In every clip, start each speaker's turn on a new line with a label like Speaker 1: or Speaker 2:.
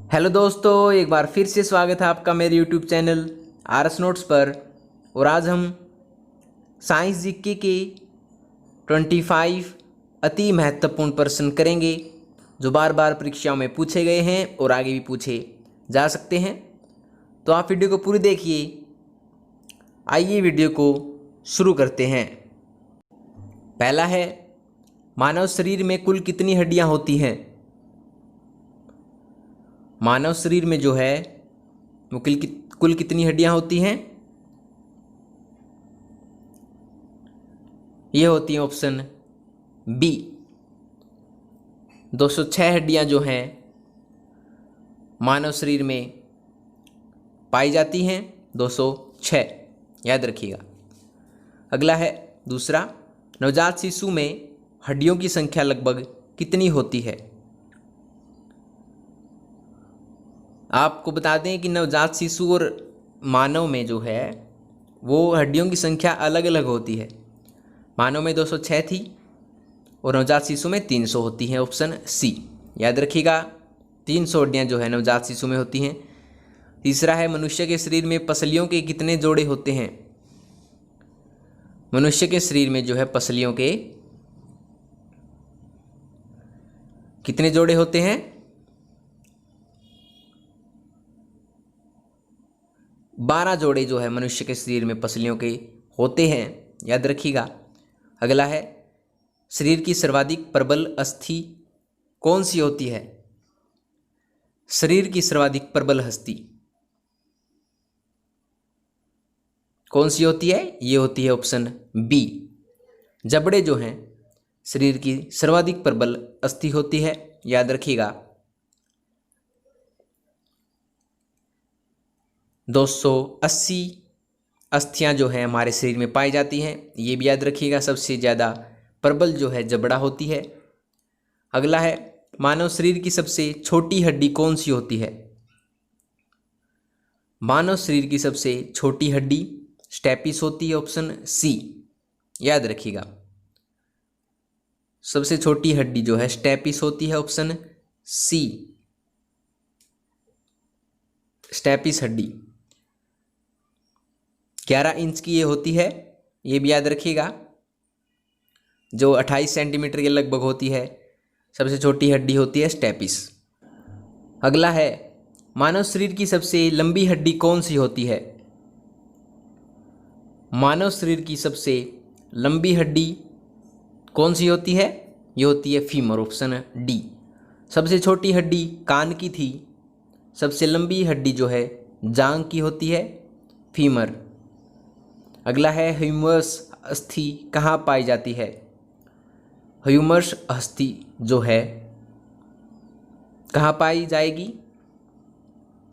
Speaker 1: Hello दोस्तों, एक बार फिर से स्वागत है आपका मेरे यूट्यूब चैनल आरएस नोट्स पर। और आज हम साइंस जीके के 25 अति महत्वपूर्ण प्रश्न करेंगे जो बार बार परीक्षाओं में पूछे गए हैं और आगे भी पूछे जा सकते हैं। तो आप वीडियो को पूरी देखिए। आइए वीडियो को शुरू करते हैं। पहला है, मानव शरीर में कुल कितनी हड्डियां होती हैं? मानव शरीर में जो है वो कुल कितनी हड्डियां होती हैं? ये होती है ऑप्शन बी, 206 हड्डियां जो हैं मानव शरीर में पाई जाती हैं। 206 याद रखिएगा। अगला है दूसरा, नवजात शिशु में हड्डियों की संख्या लगभग कितनी होती है? आपको बता दें कि नवजात शिशु और मानव में जो है वो हड्डियों की संख्या अलग अलग होती है। मानव में 206 थी और नवजात शिशु में 300 होती हैं। ऑप्शन सी याद रखिएगा, 300 हड्डियां जो है नवजात शिशु में होती हैं। तीसरा है, मनुष्य के शरीर में पसलियों के कितने जोड़े होते हैं? मनुष्य के शरीर में जो है पसलियों के कितने जोड़े होते हैं? 12 जोड़े जो है मनुष्य के शरीर में पसलियों के होते हैं, याद रखिएगा। अगला है, शरीर की सर्वाधिक प्रबल अस्थि कौन सी होती है? शरीर की सर्वाधिक प्रबल अस्थि कौन सी होती है? ये होती है ऑप्शन बी, जबड़े जो हैं शरीर की सर्वाधिक प्रबल अस्थि होती है, याद रखिएगा। 280 अस्थियां जो हैं हमारे शरीर में पाई जाती हैं, ये भी याद रखिएगा। सबसे ज़्यादा प्रबल जो है जबड़ा होती है। अगला है, मानव शरीर की सबसे छोटी हड्डी कौन सी होती है? मानव शरीर की सबसे छोटी हड्डी स्टेपिस होती है। ऑप्शन सी याद रखिएगा, सबसे छोटी हड्डी जो है स्टेपिस होती है। ऑप्शन सी स्टेपिस हड्डी 11 इंच की ये होती है, ये भी याद रखिएगा, जो 28 सेंटीमीटर के लगभग होती है। सबसे छोटी हड्डी होती है स्टेपिस। अगला है, मानव शरीर की सबसे लंबी हड्डी कौन सी होती है? मानव शरीर की सबसे लंबी हड्डी कौन सी होती है? ये होती है फीमर। Option D. सबसे छोटी हड्डी कान की थी, सबसे लंबी हड्डी जो है जांघ की होती है, फीमर। अगला है, ह्यूमरस अस्थि कहाँ पाई जाती है? ह्यूमरस अस्थि जो है कहाँ पाई जाएगी?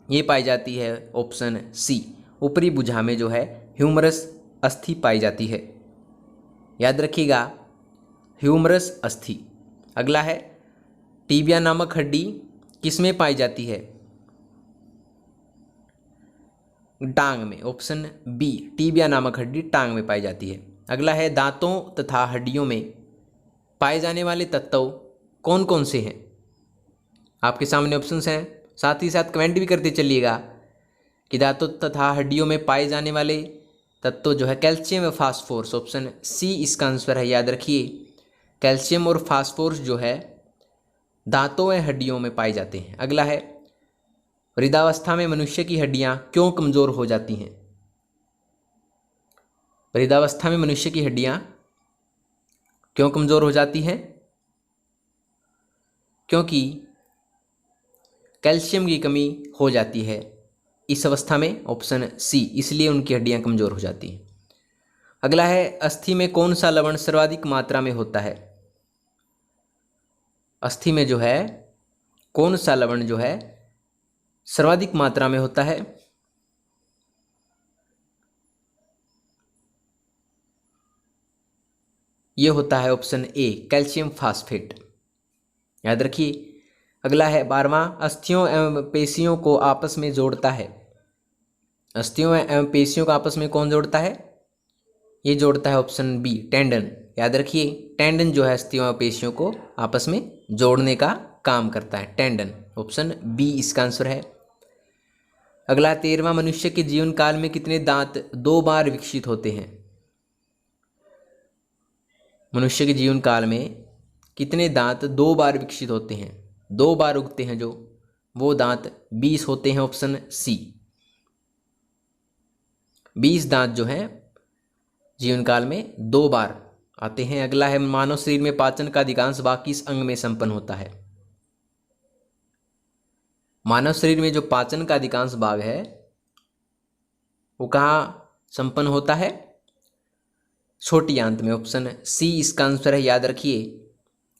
Speaker 1: ये पाई जाती है ऑप्शन सी, ऊपरी भुजा में जो है ह्यूमरस अस्थि पाई जाती है, याद रखिएगा, ह्यूमरस अस्थि। अगला है, टीबिया नामक हड्डी किसमें पाई जाती है? टांग में। ऑप्शन बी, टीबिया नामक हड्डी टांग में पाई जाती है। अगला है, दांतों तथा हड्डियों में पाए जाने वाले तत्व कौन कौन से हैं? आपके सामने ऑप्शंस हैं, साथ ही साथ कमेंट भी करते चलिएगा कि दांतों तथा हड्डियों में पाए जाने वाले तत्व जो है कैल्शियम व फास्फोरस। ऑप्शन सी इसका आंसर है, याद रखिए, कैल्शियम और फास्फोरस जो है दांतों व हड्डियों में पाए जाते हैं। अगला है, वृद्धावस्था में मनुष्य की हड्डियां क्यों कमजोर हो जाती हैं? वृद्धावस्था में मनुष्य की हड्डियां क्यों कमजोर हो जाती हैं? क्योंकि कैल्शियम की कमी हो जाती है इस अवस्था में। ऑप्शन सी, इसलिए उनकी हड्डियां कमजोर हो जाती हैं। अगला है, अस्थि में कौन सा लवण सर्वाधिक मात्रा में होता है? अस्थि में जो है कौन सा लवण जो है सर्वाधिक मात्रा में होता है? यह होता है ऑप्शन ए, कैल्शियम फास्फेट, याद रखिए। अगला है 12वां, अस्थियों एवं पेशियों को आपस में जोड़ता है। अस्थियों एवं पेशियों को आपस में कौन जोड़ता है? ये जोड़ता है ऑप्शन बी, टेंडन, याद रखिए। टेंडन जो है अस्थियों एवं पेशियों को आपस में जोड़ने का काम करता है? टेंडन। ऑप्शन बी इसका आंसर है। अगला 13वां, मनुष्य के जीवन काल में कितने दांत 2 बार विकसित होते हैं? मनुष्य के जीवन काल में कितने दांत 2 बार विकसित होते हैं? 2 बार उगते हैं जो, वो दांत 20 होते हैं। ऑप्शन सी, 20 दांत जो हैं जीवन काल में 2 बार आते हैं। अगला है, मानव शरीर में पाचन का अधिकांश भाग किस अंग में संपन्न होता है? मानव शरीर में जो पाचन का अधिकांश भाग है वो कहाँ संपन्न होता है? छोटी आंत में। ऑप्शन सी इसका आंसर है, याद रखिए।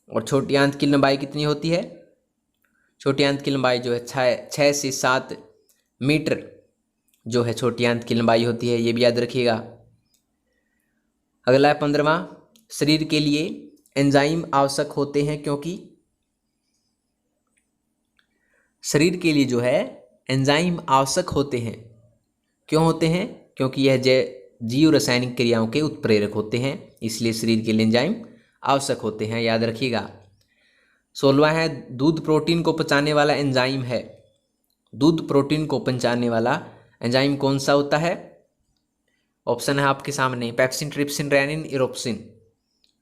Speaker 1: और छोटी आंत की लंबाई कितनी होती है? छोटी आंत की लंबाई जो है 6 से 7 मीटर जो है छोटी आंत की लंबाई होती है, ये भी याद रखिएगा। अगला है 15वां, शरीर के लिए एंजाइम आवश्यक होते हैं क्योंकि? शरीर के लिए जो है एंजाइम आवश्यक होते हैं, क्यों होते हैं? क्योंकि यह जीव रासायनिक क्रियाओं के उत्प्रेरक होते हैं, इसलिए शरीर के लिए एंजाइम आवश्यक होते हैं, याद रखिएगा। 16वां है, दूध प्रोटीन को पचाने वाला एंजाइम है। दूध प्रोटीन को पचाने वाला एंजाइम कौन सा होता है? ऑप्शन है आपके सामने, पेप्सिन, ट्रिप्सिन, रेनिन, इरोप्सिन।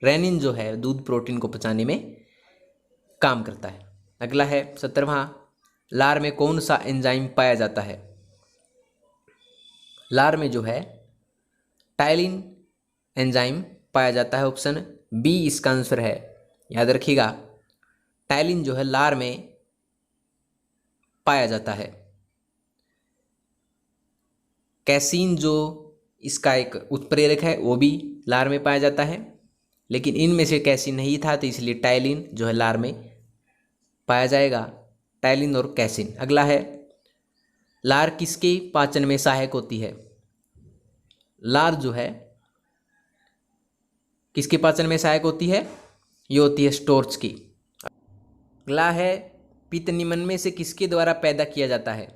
Speaker 1: रेनिन जो है दूध प्रोटीन को पचाने में काम करता है। अगला है 17वां, लार में कौन सा एंजाइम पाया जाता है? लार में जो है टाइलिन एंजाइम पाया जाता है। ऑप्शन बी इसका आंसर है, याद रखिएगा। टाइलिन जो है लार में पाया जाता है। कैसीन जो इसका एक उत्प्रेरक है वो भी लार में पाया जाता है, लेकिन इनमें से कैसीन नहीं था तो इसलिए टाइलिन जो है लार में पाया जाएगा। टाइलिन और कैसीन। अगला है, लार किसके पाचन में सहायक होती है? लार जो है किसके पाचन में सहायक होती है? ये होती है स्टोर्च की। अगला है, पित्त निम्न में से किसके द्वारा पैदा किया जाता है?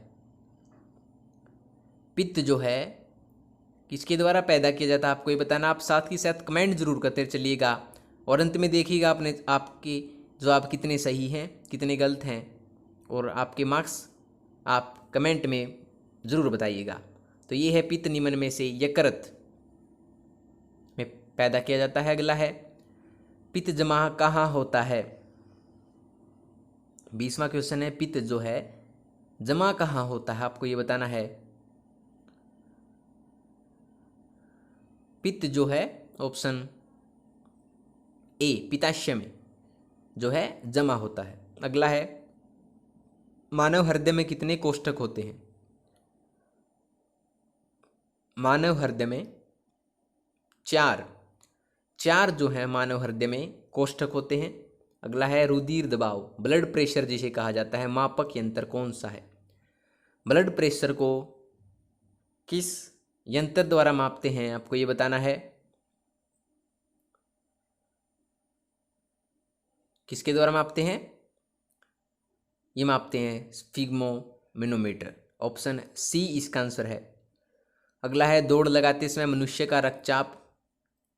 Speaker 1: पित्त जो है किसके द्वारा पैदा किया जाता है आपको ये बताना। आप साथ ही साथ कमेंट जरूर करते चलिएगा और अंत में देखिएगा अपने आपके जवाब कितने सही हैं कितने गलत हैं, और आपके मार्क्स आप कमेंट में ज़रूर बताइएगा। तो ये है, पित्त निम्न में से यकृत में पैदा किया जाता है। अगला है, पित्त जमा कहाँ होता है? 20वां क्वेश्चन है, पित्त जो है जमा कहाँ होता है आपको ये बताना है। पित्त जो है ऑप्शन ए पित्ताशय में जो है जमा होता है। अगला है, मानव हृदय में कितने कोष्ठक होते हैं? मानव हृदय में 4 जो है मानव हृदय में कोष्ठक होते हैं। अगला है, रुधिर दबाव ब्लड प्रेशर जिसे कहा जाता है, मापक यंत्र कौन सा है? ब्लड प्रेशर को किस यंत्र द्वारा मापते हैं आपको ये बताना है। किसके द्वारा मापते हैं? ये मापते हैं स्फिग्मोमेनोमीटर। ऑप्शन सी इसका आंसर है। अगला है, दौड़ लगाते समय मनुष्य का रक्तचाप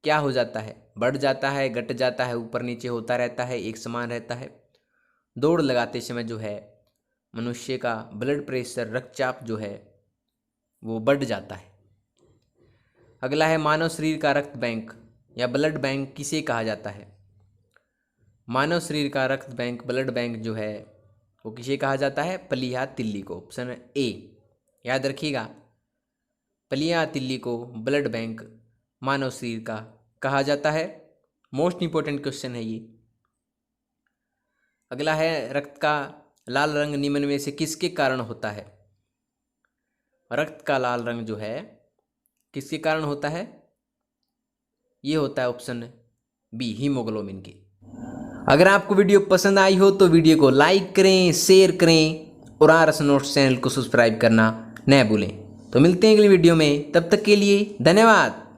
Speaker 1: क्या हो जाता है? बढ़ जाता है, घट जाता है, ऊपर नीचे होता रहता है, एक समान रहता है? दौड़ लगाते समय जो है मनुष्य का ब्लड प्रेशर रक्तचाप जो है वो बढ़ जाता है। अगला है, मानव शरीर का रक्त बैंक या ब्लड बैंक किसे कहा जाता है? मानव शरीर का रक्त बैंक ब्लड बैंक जो है वो किसे कहा जाता है? पलीहा तिल्ली को। ऑप्शन ए, याद रखिएगा, पलीहा तिल्ली को ब्लड बैंक मानव शरीर का कहा जाता है। मोस्ट इंपॉर्टेंट क्वेश्चन है ये। अगला है, रक्त का लाल रंग निम्न में से किसके कारण होता है? रक्त का लाल रंग जो है किसके कारण होता है? ये होता है ऑप्शन बी हीमोग्लोबिन के। अगर आपको वीडियो पसंद आई हो तो वीडियो को लाइक करें, शेयर करें और आरएस नोट्स चैनल को सब्सक्राइब करना न भूलें। तो मिलते हैं अगली वीडियो में, तब तक के लिए धन्यवाद।